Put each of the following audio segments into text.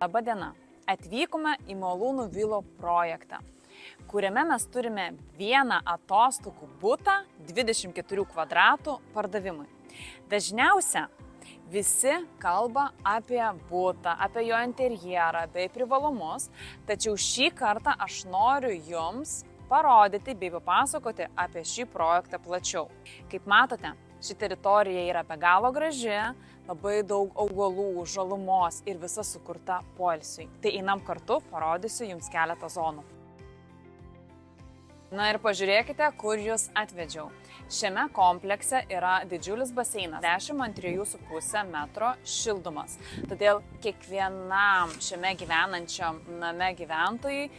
Labadiena! Atvykome į Malūnų Vilo projektą, kuriame mes turime vieną atostogų butą 24 kvadratų pardavimui. Dažniausia visi kalba apie butą, apie jo interjerą bei privalumus, tačiau šį kartą aš noriu jums parodyti bei papasakoti apie šį projektą plačiau. Kaip matote, ši teritorija yra be galo graži, labai daug augalų, žalumos ir visa sukurta poilsiui. Tai einam kartu, parodysiu jums keletą zonų. Na ir pažiūrėkite, kur jūs atvedžiau. Šiame komplekse yra didžiulis baseinas, 10 ant 3,5 metro šildomas. Todėl kiekvienam šiame gyvenančiam name gyventojui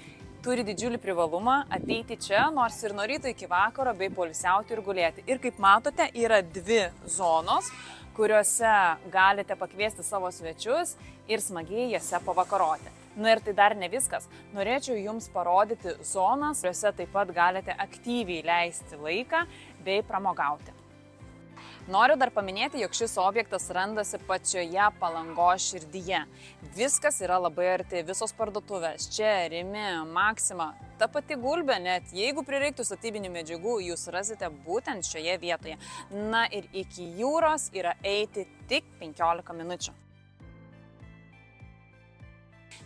turi didžiulį privalumą ateiti čia, nors ir nuo ryto iki vakaro, bei poilsiauti ir gulėti. Ir kaip matote, yra dvi zonos, kuriuose galite pakviesti savo svečius ir smagiai jose pavakaroti. Na ir tai dar ne viskas. Norėčiau jums parodyti zonas, kuriuose taip pat galite aktyviai leisti laiką bei pramogauti. Noriu dar paminėti, jog šis objektas randasi pačioje Palangos širdyje. Viskas yra labai arti, visos parduotuvės, čia Rimi, Maxima, ta pati Gulbė, net jeigu prireiktų statybinių medžiagų, jūs rasite būtent šioje vietoje. Na ir iki jūros yra eiti tik 15 minučių.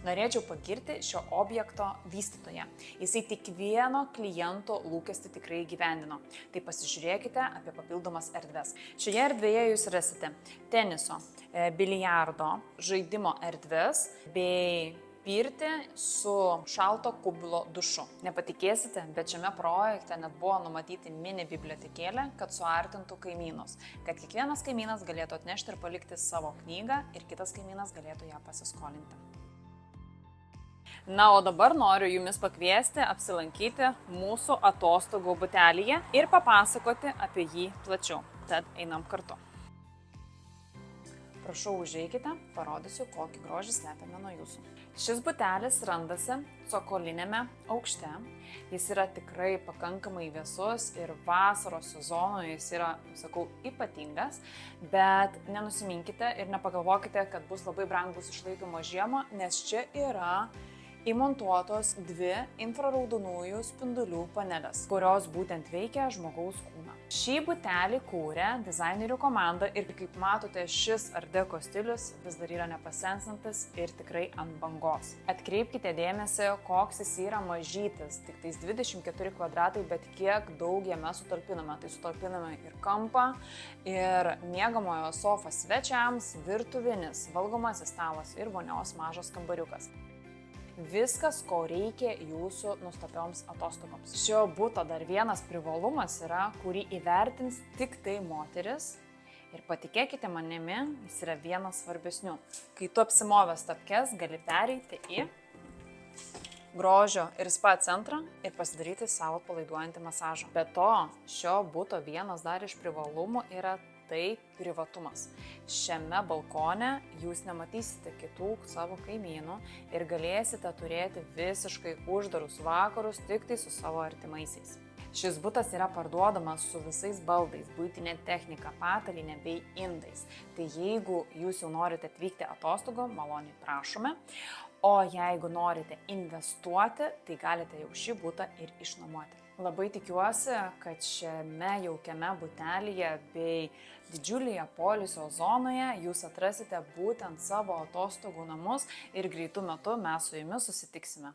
Norėčiau pagirti šio objekto vystytoją. Jisai tik vieno kliento lūkestį tikrai įgyvendino. Tai pasižiūrėkite apie papildomas erdves. Šioje erdvėje jūs rasite teniso, biliardo, žaidimo erdves bei pirtį su šalto kubilo dušu. Nepatikėsite, bet šiame projekte net buvo numatyti mini bibliotekėlė, kad suartintų kaimynus. Kad kiekvienas kaimynas galėtų atnešti ir palikti savo knygą ir kitas kaimynas galėtų ją pasiskolinti. Na, o dabar noriu jumis pakviesti apsilankyti mūsų atostogų butelyje ir papasakoti apie jį plačiau. Tad einam kartu. Prašau, užeikite, parodysiu, kokį grožį slepiame nuo jūsų. Šis butelis randasi cokolinėme aukšte. Jis yra tikrai pakankamai vėsus ir vasaros sezonoje jis yra, sakau, ypatingas, bet nenusiminkite ir nepagalvokite, kad bus labai brangus išlaikymo žiemą, nes čia yra įmontuotos dvi infraraudonųjų spindulių panelės, kurios būtent veikia žmogaus kūną. Šį butelį kūrė dizainerių komanda ir kaip matote, šis art deco stilius vis dar yra nepasensantis ir tikrai ant bangos. Atkreipkite dėmesį, koks jis yra mažytis, tik tais 24 kvadratai, bet kiek daug jame sutalpiname. Tai sutalpiname ir kampą, ir miegamojo sofą svečiams, virtuvinis, valgomasis stalas ir vonios mažas kambariukas. Viskas, ko reikia jūsų nuostabioms atostogoms. Šio buto dar vienas privalumas yra, kurį įvertins tik tai moteris. Ir patikėkite manimi, jis yra vienas svarbesnių. Kai tu apsimovęs tapkes, gali pereiti į grožio ir spa centrą ir pasidaryti savo palaiduojantį masažą. Be to, šio buto vienas dar iš privalumų yra tai privatumas. Šiame balkone jūs nematysite kitų savo kaimynų ir galėsite turėti visiškai uždarus vakarus tik tai su savo artimaisiais. Šis butas yra parduodamas su visais baldais, buitinė technika, patalynė bei indais. Tai jeigu jūs jau norite atvykti atostogom, maloniai prašome. O jeigu norite investuoti, tai galite jau šį butą ir išnuomoti. Labai tikiuosi, kad šiame jaukiame butelyje bei didžiulėje poilsio zonoje jūs atrasite būtent savo atostogų namus ir greitų metu mes su jumis susitiksime.